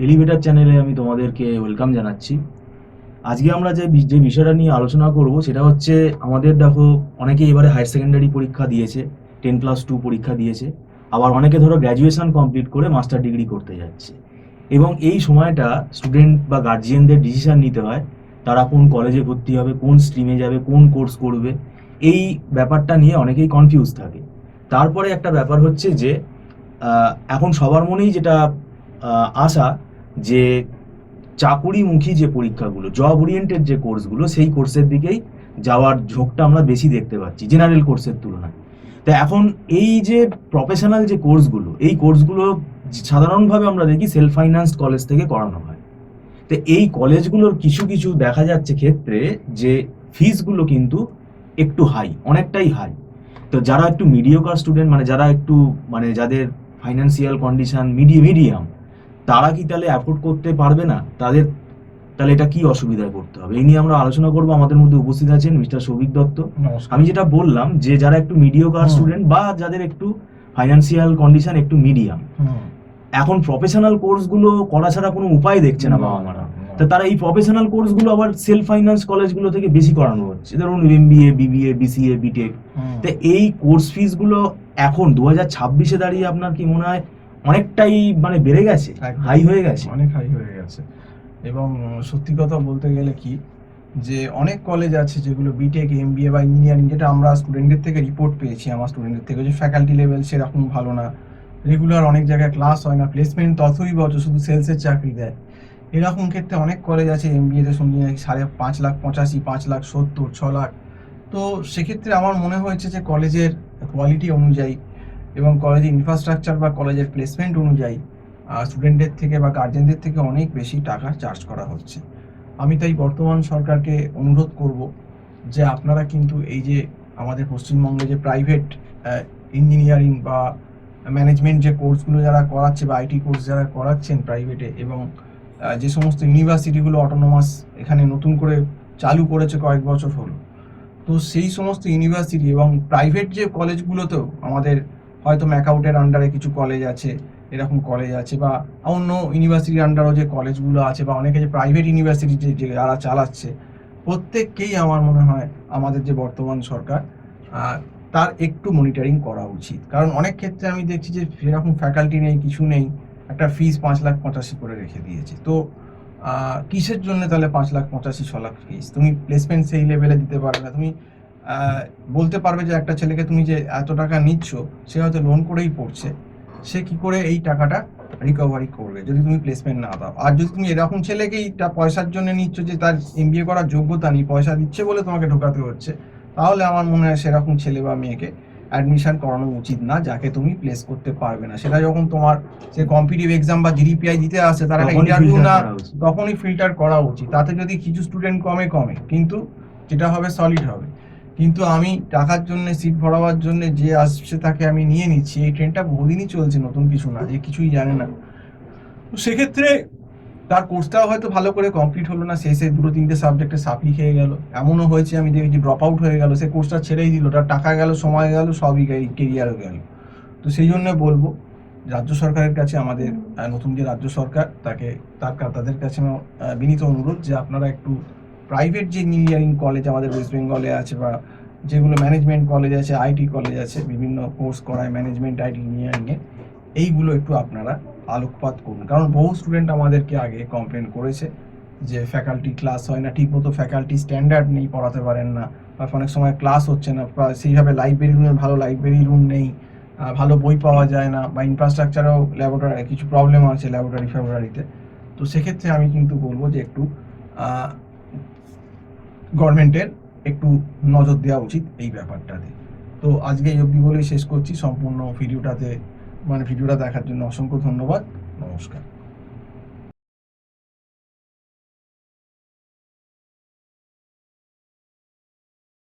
Elevator চ্যানেলে আমি তোমাদেরকে ওয়েলকাম জানাচ্ছি। আজকে আমরা যে বিষয়টা নিয়ে আলোচনা করব সেটা হচ্ছে, আমাদের দেখো অনেকে এবারে হায়ার সেকেন্ডারি পরীক্ষা দিয়েছে, 10+2 পরীক্ষা দিয়েছে, আবার অনেকে ধরো গ্র্যাজুয়েশন কমপ্লিট করে মাস্টার ডিগ্রি করতে যাচ্ছে। এবং এই সময়টা স্টুডেন্ট বা গার্জিয়ানদের ডিসিশন নিতে হয় তারা কোন কলেজে ভর্তি হবে, কোন স্ট্রিমে যাবে, কোন কোর্স করবে। এই ব্যাপারটা নিয়ে অনেকেই কনফিউজ থাকে। তারপরে একটা ব্যাপার হচ্ছে যে এখন সবার মনেই যেটা আশা, যে চাকুরিমুখী যে পরীক্ষাগুলো, জব ওরিয়েন্টেড যে কোর্সগুলো, সেই কোর্সের দিকেই যাওয়ার ঝোঁকটা আমরা বেশি দেখতে পাচ্ছি জেনারেল কোর্সের তুলনায়। তা এখন এই যে প্রফেশনাল যে কোর্সগুলো, এই কোর্সগুলো সাধারণভাবে আমরা দেখি সেলফ ফাইন্যান্সড কলেজ থেকে করানো হয়। তো এই কলেজগুলোর কিছু কিছু দেখা যাচ্ছে ক্ষেত্রে যে ফিসগুলো কিন্তু একটু হাই, অনেকটাই হাই। তো যারা একটু মিডিওকার স্টুডেন্ট, মানে যারা একটু, মানে যাদের ফাইন্যান্সিয়াল কন্ডিশন মিডিয়াম, তারা কি তাহলে অ্যাফোর্ড করতে পারবে না? তাদের তাহলে এটা কি অসুবিধায় পড়তে হবে, এই নিয়ে আমরা আলোচনা করব। আমাদের মধ্যে উপস্থিত আছেন মিস্টার সৌভিক দত্ত। নমস্কার। আমি যেটা বললাম যে যারা একটু মিডিওকার স্টুডেন্ট বা যাদের একটু ফাইন্যান্সিয়াল কন্ডিশন একটু মিডিয়াম, এখন প্রফেশনাল কোর্সগুলো করা ছাড়া কোনো উপায় দেখছে না বাবা মারা। তো তারা এই প্রফেশনাল কোর্সগুলো আবার সেলফ ফাইন্যান্স কলেজগুলো থেকে বেশি করানো হচ্ছে, ধরুন এমবিএ, বিবিএ, বিসিএ, বিটেক। তো এই কোর্স ফিসগুলো এখন 2026-এ দাঁড়িয়ে আপনার কি মনে হয় অনেকটাই মানে বেড়ে গেছে, হাই হয়ে গেছে? অনেক হাই হয়ে গেছে। এবং সত্যি কথা বলতে গেলে কি, যে অনেক কলেজ আছে যেগুলো বিটেক, এমবিএ বা ইঞ্জিনিয়ারিং, যেটা আমরা স্টুডেন্টদের থেকে রিপোর্ট পেয়েছি, আমার স্টুডেন্টদের থেকে, যে ফ্যাকাল্টি লেভেল সেরকম ভালো না, রেগুলার অনেক জায়গায় ক্লাস হয় না, প্লেসমেন্ট ততই বছর শুধু সেলসের চাকরি দেয়। এরকম ক্ষেত্রে অনেক কলেজ আছে, এমবিএতে শুনছি নাকি 5,85,000, 5,70,000, 6,00,000। তো সেক্ষেত্রে আমার মনে হয়েছে যে কলেজের কোয়ালিটি অনুযায়ী এবং কলেজের ইনফ্রাস্ট্রাকচার বা কলেজের প্লেসমেন্ট অনুযায়ী স্টুডেন্টদের থেকে বা গার্জেনদের থেকে অনেক বেশি টাকা চার্জ করা হচ্ছে। আমি তাই বর্তমান সরকারকে অনুরোধ করব যে আপনারা কিন্তু এই যে আমাদের পশ্চিমবঙ্গে যে প্রাইভেট ইঞ্জিনিয়ারিং বা ম্যানেজমেন্ট যে কোর্সগুলো যারা করাচ্ছে বা আইটি কোর্স যারা করাচ্ছেন প্রাইভেটে, এবং যে সমস্ত ইউনিভার্সিটিগুলো অটোনোমাস এখানে নতুন করে চালু করেছে কয়েক বছর হলো, তো সেই সমস্ত ইউনিভার্সিটি এবং প্রাইভেট যে কলেজগুলোতেও আমাদের হয়তো ম্যাকআউটের আন্ডারে কিছু কলেজ আছে, এরকম কলেজ আছে, বা অন্য ইউনিভার্সিটির আন্ডারও যে কলেজগুলো আছে, বা অনেকে যে প্রাইভেট ইউনিভার্সিটি যে যারা চালাচ্ছে, প্রত্যেককেই আমার মনে হয় আমাদের যে বর্তমান সরকার তার একটু মনিটরিং করা উচিত। কারণ অনেক ক্ষেত্রে আমি দেখছি যে সেরকম ফ্যাকাল্টি নেই, কিছু নেই, একটা ফিস 5,85,000 করে রেখে দিয়েছে। তো কিসের জন্য তাহলে 5,85,000, 6,00,000 ফিস? তুমি প্লেসমেন্ট সেই লেভেলে দিতে পারবে না। তুমি বলতে পারবে যে একটা ছেলেকে তুমি যে এত টাকা নিচ্ছ, সে হয়তো লোন করেই পড়ছে, সে কি করে এই টাকাটা রিকভারি করবে যদি তুমি প্লেসমেন্ট না দাও? আর যদি তুমি এরকম ছেলেকেই পয়সার জন্য নিচ্ছ, যে তার এমবিএ করার যোগ্যতা নেই, পয়সা দিচ্ছে বলে তোমাকে ঢোকাতে হচ্ছে, তাহলে আমার মনে হয় সেরকম ছেলে বা মেয়েকে অ্যাডমিশন করানো উচিত না, যাকে তুমি প্লেস করতে পারবে না। সেটা যখন তোমার সে কম্পিটিটিভ এক্সাম বা জিডিপিআই দিতে আসে, তার একটা ইন্টারভিউ না, তখনই ফিল্টার করা উচিত। তাতে যদি কিছু স্টুডেন্ট কমে, কিন্তু যেটা হবে সলিড হবে। কিন্তু আমি টাকার জন্য, সিট ভরাবার জন্য যে আসছে তাকে আমি নিয়ে নিচ্ছি, এই ট্রেনটা বহুদিনই চলছে, নতুন কিছু না, যে কিছুই জানে না। তো সেক্ষেত্রে তার কোর্সটাও হয়তো ভালো করে কমপ্লিট হলো না, শেষে 2-3টে সাবজেক্টে সাপ্লি খেয়ে গেল। এমনও হয়েছে আমি দেখেছি ড্রপ আউট হয়ে গেল, সে কোর্সটা ছেড়েই দিল, তার টাকা গেল, সময় গেল, সবই কেরিয়ারও গেল। তো সেই জন্য বলবো রাজ্য সরকারের কাছে, আমাদের নতুন যে রাজ্য সরকার, তাদের কাছে আমার বিনীত অনুরোধ যে আপনারা একটু প্রাইভেট যে ইঞ্জিনিয়ারিং কলেজ আমাদের ওয়েস্ট বেঙ্গলে আছে, বা যেগুলো ম্যানেজমেন্ট কলেজ আছে, আইটি কলেজ আছে, বিভিন্ন কোর্স করায় ম্যানেজমেন্ট, আইটি, ইঞ্জিনিয়ারিংয়ে, এইগুলো একটু আপনারা আলোকপাত করুন। কারণ বহু স্টুডেন্ট আমাদেরকে আগে কমপ্লেন করেছে যে ফ্যাকাল্টি ক্লাস হয় না ঠিকমতো, ফ্যাকাল্টি স্ট্যান্ডার্ড নেই, পড়াতে পারেন না, বা অনেক সময় ক্লাস হচ্ছে না, সেইভাবে ভালো লাইব্রেরি রুম নেই, ভালো বই পাওয়া যায় না, বা ইনফ্রাস্ট্রাকচারেও ল্যাবরেটরি কিছু প্রবলেম আছে ল্যাবরেটরিতে। তো সেক্ষেত্রে আমি কিন্তু বলবো যে একটু গভর্নমেন্টের একটু নজর দেওয়া উচিত এই ব্যাপারটাতে। তো আজকে এই অবধি বলেই শেষ করছি। সম্পূর্ণ ভিডিওটা দেখার জন্য অসংখ্য ধন্যবাদ। নমস্কার।